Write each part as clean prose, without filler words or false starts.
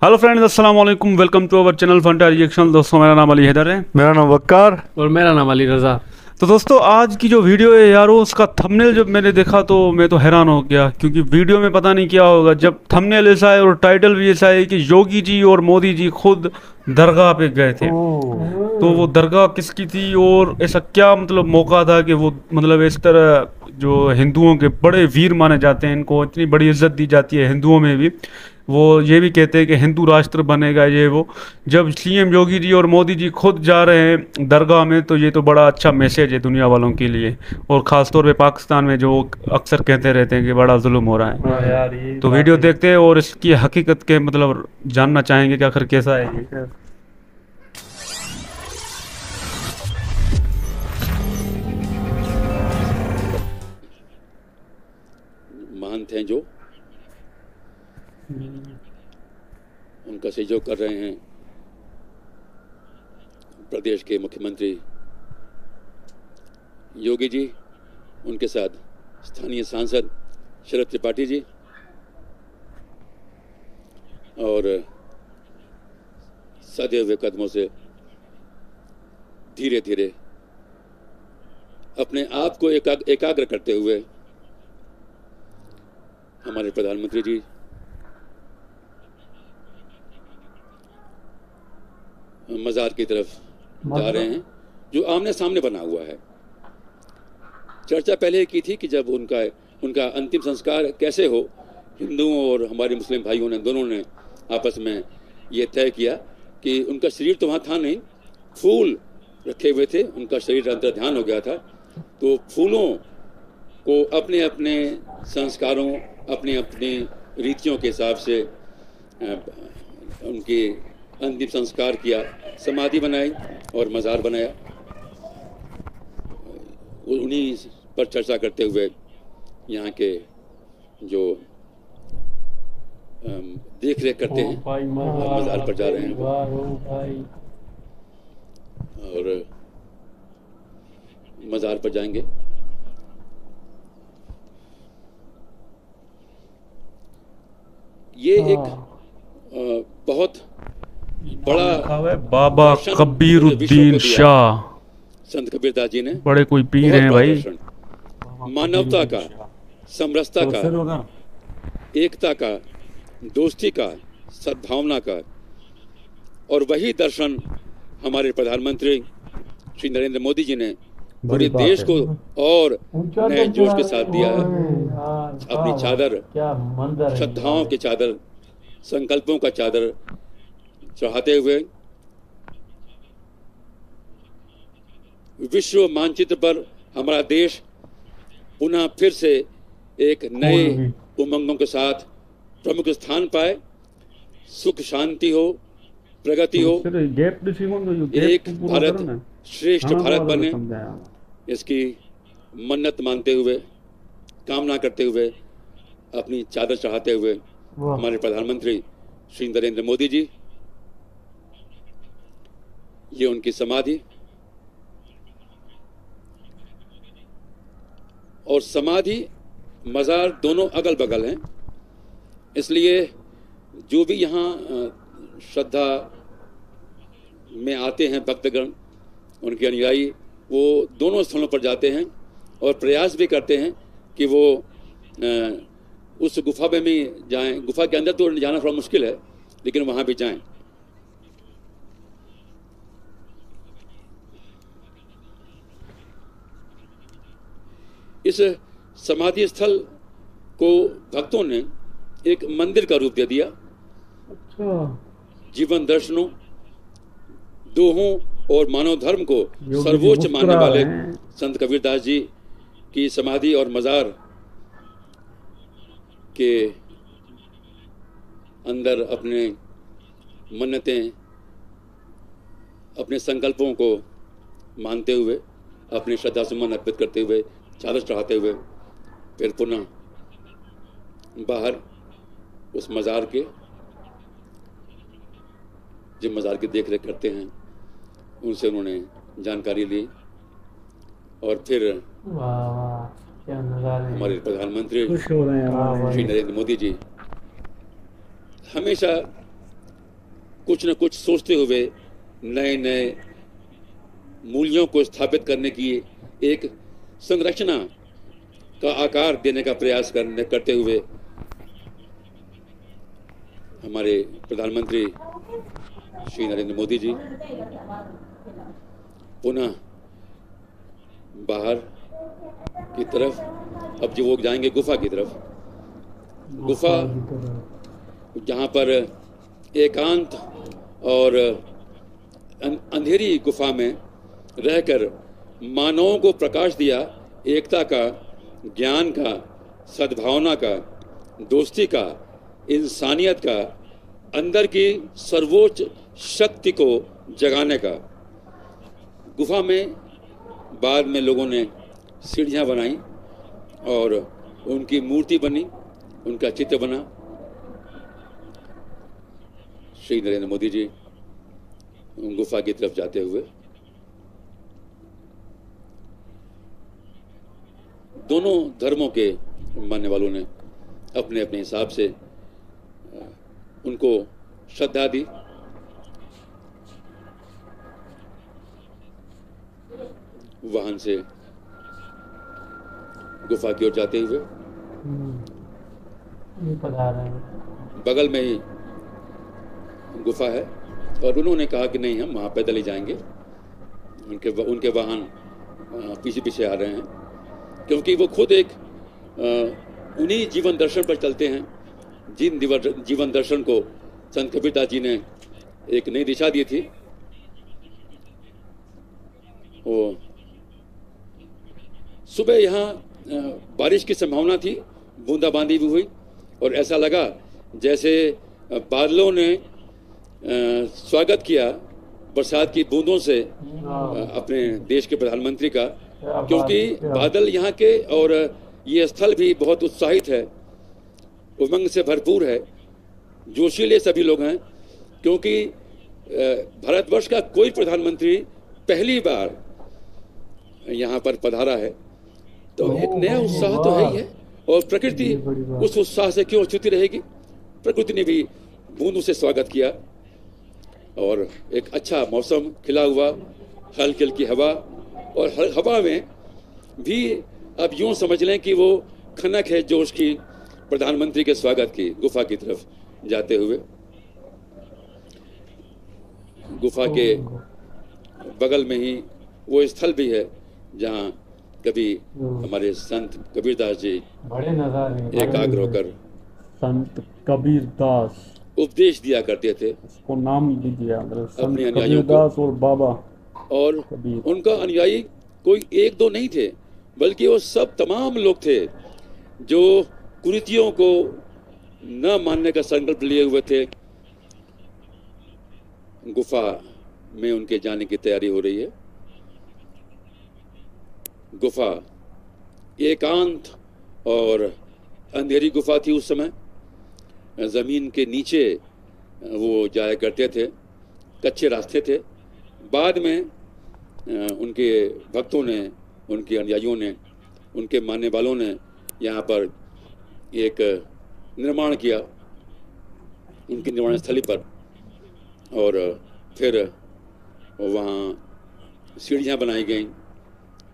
Hello friends, अस्सलाम वालेकुम। Welcome to our channel Fanta reaction. दोस्तों, मेरा नाम अली हैदर है। मेरा नाम वक्कार। और मेरा नाम अली रज़ा। तो दोस्तों, आज की जो वीडियो है यार, वो उसका थंबनेल जब मैंने देखा तो मैं तो हैरान हो गया, क्योंकि वीडियो में पता नहीं क्या होगा। जब थंबनेल ऐसा है और टाइटल भी ऐसा है कि योगी जी और मोदी जी खुद दरगाह पे गए थे, तो वो दरगाह किसकी थी और ऐसा क्या मतलब मौका था कि वो मतलब इस तरह जो हिंदुओं के बड़े वीर माने जाते हैं, इनको इतनी बड़ी इज्जत दी जाती है हिंदुओं में भी। वो ये भी कहते हैं कि हिंदू राष्ट्र बनेगा ये वो। जब सीएम योगी जी और मोदी जी खुद जा रहे हैं दरगाह में, तो ये तो बड़ा अच्छा मैसेज है दुनिया वालों के लिए, और ख़ास तौर पे पाकिस्तान में जो अक्सर कहते रहते हैं कि बड़ा जुल्म हो रहा है। यार ये तो वीडियो देखते हैं और इसकी हकीकत के मतलब जानना चाहेंगे कि आखिर कैसा है ये। महंत हैं जो उनका सहयोग कर रहे हैं प्रदेश के मुख्यमंत्री योगी जी, उनके साथ स्थानीय सांसद शरद त्रिपाठी जी, और सधे हुए कदमों से धीरे धीरे अपने आप को एकाग्र करते हुए हमारे प्रधानमंत्री जी मज़ार की तरफ जा रहे हैं, जो आमने सामने बना हुआ है। चर्चा पहले की थी कि जब उनका अंतिम संस्कार कैसे हो, हिंदुओं और हमारे मुस्लिम भाइयों ने दोनों ने आपस में ये तय किया कि उनका शरीर तो वहाँ था नहीं, फूल रखे हुए थे, उनका शरीर अंतर्ध्यान हो गया था, तो फूलों को अपने अपने संस्कारों, अपनी अपनी रीतियों के हिसाब से उनकी अंतिम संस्कार किया, समाधि बनाई और मज़ार बनाया। उन्हीं पर चर्चा करते हुए यहाँ के जो देख रेख करते हैं मज़ार पर जा रहे हैं और मज़ार पर जाएंगे। ये एक बहुत बड़ा बाबा कबीरुद्दीन शाह, संत कबीरदास जी ने बड़े कोई पीर बहुत हैं बड़ा भाई। दर्शन, मानवता का, समरसता का, एकता का, दोस्ती का, सद्भावना का, और वही दर्शन हमारे प्रधानमंत्री श्री नरेंद्र मोदी जी ने पूरे देश को और नए जोश के साथ दिया है। अपनी चादर, श्रद्धाओं की चादर, संकल्पों का चादर चढ़ाते हुए विश्व मानचित्र पर हमारा देश पुनः फिर से एक नए उमंगों के साथ प्रमुख स्थान पाए, सुख शांति हो, प्रगति हो, एक भारत श्रेष्ठ भारत बने, इसकी मन्नत मानते हुए, कामना करते हुए, अपनी चादर चढ़ाते हुए हमारे प्रधानमंत्री श्री नरेंद्र मोदी जी, ये उनकी समाधि और समाधि मज़ार दोनों अगल बगल हैं, इसलिए जो भी यहाँ श्रद्धा में आते हैं भक्तगण, उनके अनुयायी, वो दोनों स्थलों पर जाते हैं और प्रयास भी करते हैं कि वो उस गुफा में भी जाएं। गुफा के अंदर तो जाना थोड़ा मुश्किल है, लेकिन वहाँ भी जाएं। इस समाधि स्थल को भक्तों ने एक मंदिर का रूप दे दिया। जीवन दर्शनों, दोहों और मानव धर्म को सर्वोच्च मानने वाले संत कबीरदास जी की समाधि और मज़ार के अंदर अपने मन्नतें, अपने संकल्पों को मानते हुए, अपनी श्रद्धा सुमन अर्पित करते हुए, चादर चढ़ाते हुए, फिर पुनः बाहर उस मज़ार के, जिन मज़ार की देख रेख करते हैं, उनसे उन्होंने जानकारी ली और फिर हमारे प्रधानमंत्री श्री नरेंद्र मोदी जी हमेशा कुछ न कुछ सोचते हुए नए नए मूल्यों को स्थापित करने की एक संरचना का आकार देने का प्रयास करते हुए हमारे प्रधानमंत्री श्री नरेंद्र मोदी जी पुनः बाहर की तरफ, अब जो वो जाएंगे गुफा की तरफ, गुफा जहाँ पर एकांत और अंधेरी गुफा में रहकर मानवों को प्रकाश दिया एकता का, ज्ञान का, सद्भावना का, दोस्ती का, इंसानियत का, अंदर की सर्वोच्च शक्ति को जगाने का। गुफा में बाद में लोगों ने सीढ़ियाँ बनाई और उनकी मूर्ति बनी, उनका चित्र बना। श्री नरेंद्र मोदी जी गुफा की तरफ जाते हुए दोनों धर्मों के मानने वालों ने अपने अपने हिसाब से उनको श्रद्धा दी। वाहन से गुफा की ओर जाते हुए बगल में ही गुफा है और उन्होंने कहा कि नहीं, हम वहाँ पैदल ही जाएंगे। उनके वाहन पीछे पीछे आ रहे हैं, क्योंकि वो खुद एक उन्हीं जीवन दर्शन पर चलते हैं जिन जीवन दर्शन को संत कबीरदास जी ने एक नई दिशा दी थी। वो सुबह यहाँ बारिश की संभावना थी, बूंदाबांदी भी हुई और ऐसा लगा जैसे बादलों ने स्वागत किया बरसात की बूंदों से अपने देश के प्रधानमंत्री का, क्योंकि बादल यहाँ के और ये स्थल भी बहुत उत्साहित है, उमंग से भरपूर है, जोशीले सभी लोग हैं, क्योंकि भारतवर्ष का कोई प्रधानमंत्री पहली बार यहाँ पर पधारा है। तो एक नया उत्साह तो है ही है, और प्रकृति उस उत्साह से क्यों अछूती रहेगी। प्रकृति ने भी बूंदों से स्वागत किया और एक अच्छा मौसम खिला हुआ, हल्की हल्की हवा, और हवा में भी अब यूं समझ लें कि वो खनक है जोश की प्रधानमंत्री के स्वागत की। गुफा की तरफ जाते हुए गुफा के बगल में ही वो स्थल भी है जहाँ कभी हमारे संत कबीरदास जी एकाग्र होकर संत कबीरदास उपदेश दिया करते थे। उसको नाम भी दिया, अपने अनुयायियों को। और बाबा और उनका अनुयायी कोई एक दो नहीं थे, बल्कि वो सब तमाम लोग थे जो कुरीतियों को न मानने का संकल्प लिए हुए थे। गुफा में उनके जाने की तैयारी हो रही है। गुफा एकांत और अंधेरी गुफा थी उस समय, जमीन के नीचे वो जाया करते थे, कच्चे रास्ते थे। बाद में उनके भक्तों ने, उनके अनुयायियों ने, उनके मानने वालों ने यहाँ पर एक निर्माण किया उनकी निर्माण स्थली पर, और फिर वहाँ सीढ़ियाँ बनाई गईं।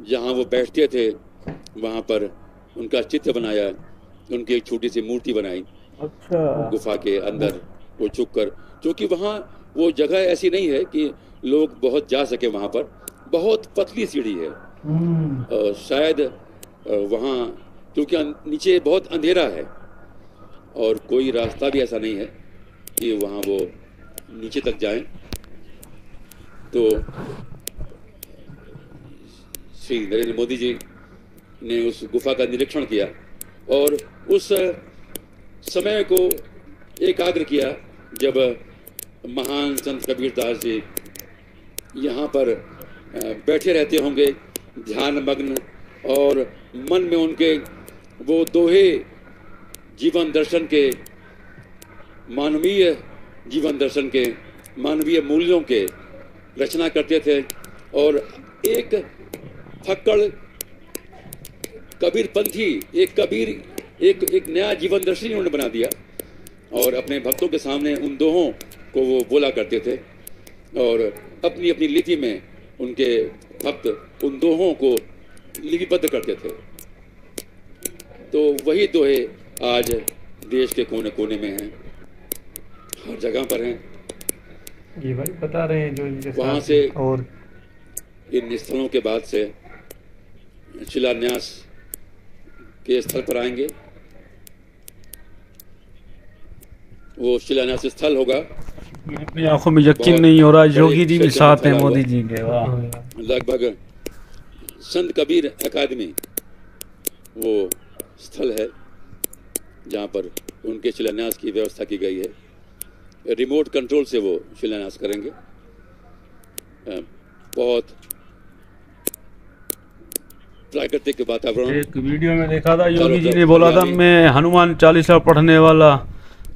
जहाँ वो बैठते थे वहाँ पर उनका चित्र बनाया, उनकी एक छोटी सी मूर्ति बनाई। अच्छा। गुफा के अंदर वो झुक कर, क्योंकि वहाँ वो जगह ऐसी नहीं है कि लोग बहुत जा सके, वहाँ पर बहुत पतली सीढ़ी है। शायद वहाँ क्योंकि नीचे बहुत अंधेरा है और कोई रास्ता भी ऐसा नहीं है कि वहाँ वो नीचे तक जाएं। तो श्री नरेंद्र मोदी जी ने उस गुफा का निरीक्षण किया और उस समय को एकाग्र किया जब महान संत कबीरदास जी यहाँ पर बैठे रहते होंगे ध्यान मग्न, और मन में उनके वो दोहे जीवन दर्शन के, मानवीय जीवन दर्शन के, मानवीय मूल्यों के रचना करते थे। और एक फक्कड़ कबीरपंथी, एक नया जीवन दर्शन उन्होंने बना दिया और अपने भक्तों के सामने उन दोहों को वो बोला करते थे और अपनी अपनी लिपि में उनके भक्त उन दोहों को लिपिबद्ध करते थे। तो वही दोहे आज देश के कोने कोने में हैं, हर जगह पर हैं। ये भाई बता रहे हैं जो इनके वहाँ साथ से और इन स्थलों के बाद से शिलान्यास के स्थल पर आएंगे। वो शिलान्यास स्थल होगा, अपनी आंखों में यकीन नहीं हो रहा, योगी जी भी साथ हैं मोदी जी के। वाह, लगभग संत कबीर अकादमी वो स्थल है जहाँ पर उनके शिलान्यास की व्यवस्था की गई है। रिमोट कंट्रोल से वो शिलान्यास करेंगे। बहुत प्राकृतिक वातावरण। एक वीडियो में देखा था, योगी जी ने बोला था मैं हनुमान चालीसा पढ़ने वाला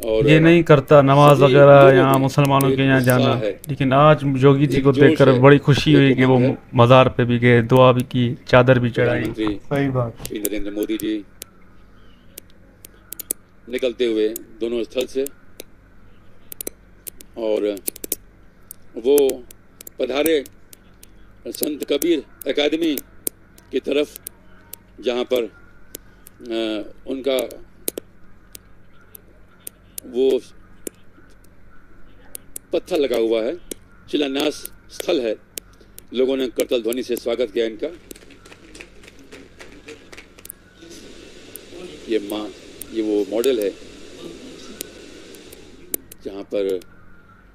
और ये नहीं करता, नमाज सभी वगैरह लोगों यहाँ में मुसलमानों एक के यहाँ उत्साह जाना। है, लेकिन आज योगी जी एक को जोश देखकर है, बड़ी खुशी एक हुई कि वो उमंग है। मज़ार पे भी गए, दुआ भी की, चादर भी चढ़ाई। प्रधानमंत्री सही बात। श्री नरेंद्र मोदी जी निकलते हुए दोनों स्थल से और वो पधारे संत कबीर अकादमी की तरफ, जहाँ पर उनका वो पत्थर लगा हुआ है, शिलान्यास स्थल है। लोगों ने करतल ध्वनि से स्वागत किया इनका। ये वो मॉडल है जहाँ पर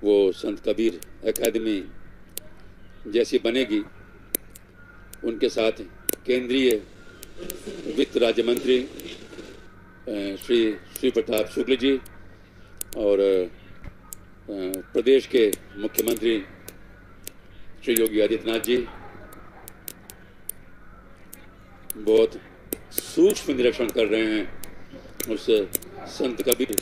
वो संत कबीर अकादमी जैसी बनेगी। उनके साथ केंद्रीय वित्त राज्य मंत्री श्री प्रताप शुक्ल जी और प्रदेश के मुख्यमंत्री श्री योगी आदित्यनाथ जी बहुत सूक्ष्म निरीक्षण कर रहे हैं उस संत कबीर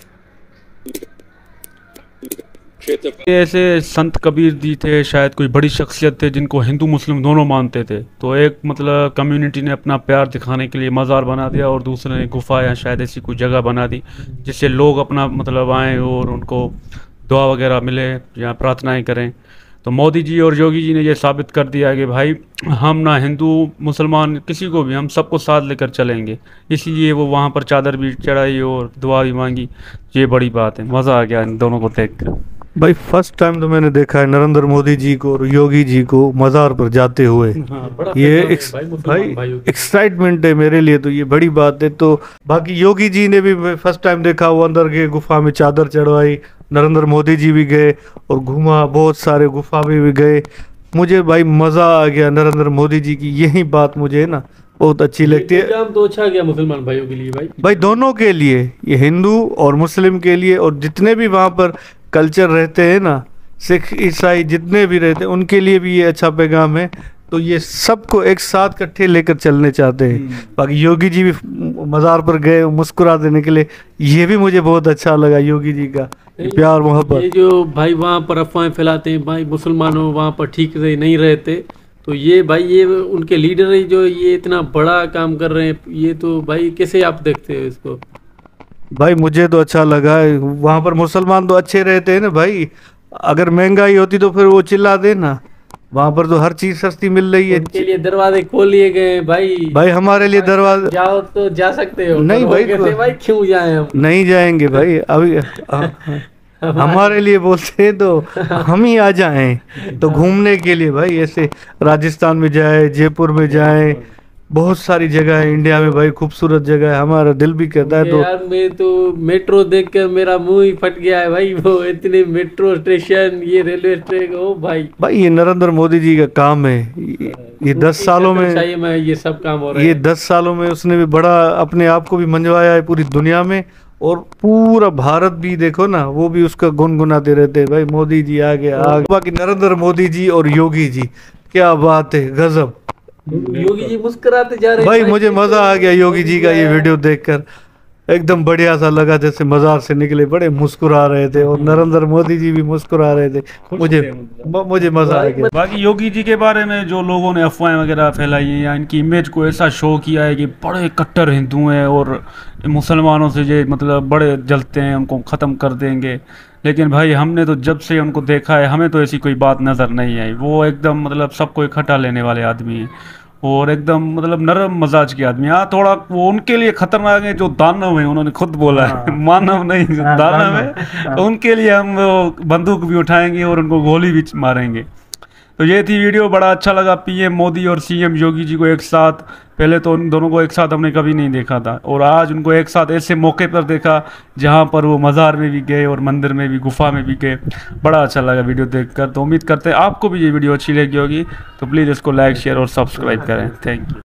क्षेत्र। ऐसे संत कबीर जी थे, शायद कोई बड़ी शख्सियत थे जिनको हिंदू मुस्लिम दोनों मानते थे। तो एक मतलब कम्युनिटी ने अपना प्यार दिखाने के लिए मज़ार बना दिया और दूसरे ने गुफा या शायद ऐसी कोई जगह बना दी जिससे लोग अपना मतलब आएँ और उनको दुआ वगैरह मिले या प्रार्थनाएं करें। तो मोदी जी और योगी जी ने ये साबित कर दिया कि भाई हम ना हिंदू मुसलमान किसी को भी, हम सबको साथ लेकर चलेंगे। इसलिए वो वहाँ पर चादर भी चढ़ाई और दुआ भी मांगी। ये बड़ी बात है, मज़ा आ गया इन दोनों को देख कर। भाई फर्स्ट टाइम तो मैंने देखा है नरेंद्र मोदी जी को और योगी जी को मज़ार पर जाते हुए। ये भाई एक्साइटमेंट है मेरे लिए, तो ये बड़ी बात है। तो बाकी योगी जी ने भी फर्स्ट टाइम देखा, वो अंदर गए, गुफा में चादर चढ़वाई। नरेंद्र मोदी जी भी गए और घूमा, बहुत सारे गुफा में भी गए। मुझे भाई मज़ा आ गया। नरेंद्र मोदी जी की यही बात मुझे ना बहुत अच्छी लगती है। तो अच्छा गया मुसलमान भाइयों के लिए भाई दोनों के लिए, ये हिंदू और मुस्लिम के लिए, और जितने भी वहाँ पर कल्चर रहते हैं ना, सिख ईसाई जितने भी रहते हैं, उनके लिए भी ये अच्छा पैगाम है। तो ये सबको एक साथ इकट्ठे लेकर चलने चाहते हैं। बाकी योगी जी भी मज़ार पर गए मुस्कुरा देने के लिए, ये भी मुझे बहुत अच्छा लगा योगी जी का प्यार मोहब्बत। ये जो भाई वहाँ पर अफवाहें फैलाते हैं भाई मुसलमानों वहाँ पर ठीक से नहीं रहते, तो ये भाई ये उनके लीडर ही जो ये इतना बड़ा काम कर रहे हैं, ये तो भाई कैसे आप देखते हो इसको? भाई मुझे तो अच्छा लगा। वहाँ पर मुसलमान तो अच्छे रहते हैं ना भाई। अगर महंगाई होती तो फिर वो चिल्ला देना। वहाँ पर तो हर चीज सस्ती मिल रही है। उनके लिए दरवाजे खोल लिए गए भाई। भाई हमारे लिए दरवाजे जाओ तो जा सकते हो। नहीं भाई, भाई क्यों जाए हम? नहीं जाएंगे भाई। अभी हमारे लिए बोलते हैं तो हम ही आ जाएं तो घूमने के लिए। भाई ऐसे राजस्थान में जाए, जयपुर में जाए, बहुत सारी जगह है इंडिया में भाई, खूबसूरत जगह है। हमारा दिल भी कहता है। तो यार मैं तो मेट्रो देख कर मेरा मुंह ही फट गया है भाई। वो इतने मेट्रो स्टेशन, ये रेलवे स्टेशन, ओ भाई ये नरेंद्र मोदी जी का काम है। ये 10 सालों में ये सब काम हो रहा है। ये 10 सालों में उसने भी बड़ा अपने आप को भी मंजवाया है पूरी दुनिया में, और पूरा भारत भी देखो ना, वो भी उसका गुनगुनाते रहते हैं भाई, मोदी जी आ गया। बाकी नरेंद्र मोदी जी और योगी जी, क्या बात है, गजब। योगी जी मुस्कुराते जा रहे हैं भाई मुझे मजा आ गया योगी जी का ये वीडियो देखकर। एकदम बढ़िया सा लगा, जैसे मजार से निकले बड़े मुस्कुरा रहे थे, और नरेंद्र मोदी जी भी मुस्कुरा रहे थे। मुझे मजा आ गया। बाकी योगी जी के बारे में जो लोगों ने अफवाहें वगैरह फैलाई हैं या इनकी इमेज को ऐसा शो किया है कि बड़े कट्टर हिंदू हैं और मुसलमानों से ये मतलब बड़े जलते हैं, उनको ख़त्म कर देंगे। लेकिन भाई हमने तो जब से उनको देखा है हमें तो ऐसी कोई बात नज़र नहीं आई। वो एकदम मतलब सबको इकट्ठा लेने वाले आदमी हैं और एकदम मतलब नरम मजाज के आदमी। हाँ थोड़ा वो उनके लिए खतरनाक है जो दानव है, उन्होंने खुद बोला है मानव नहीं दानव है, उनके लिए हम वो बंदूक भी उठाएंगे और उनको गोली भी मारेंगे। तो ये थी वीडियो, बड़ा अच्छा लगा पीएम मोदी और सीएम योगी जी को एक साथ, पहले तो उन दोनों को एक साथ हमने कभी नहीं देखा था और आज उनको एक साथ ऐसे मौके पर देखा जहाँ पर वो मज़ार में भी गए और मंदिर में भी, गुफा में भी गए। बड़ा अच्छा लगा वीडियो देखकर। तो उम्मीद करते हैं आपको भी ये वीडियो अच्छी लगी होगी, तो प्लीज़ इसको लाइक शेयर और सब्सक्राइब करें। Thank you.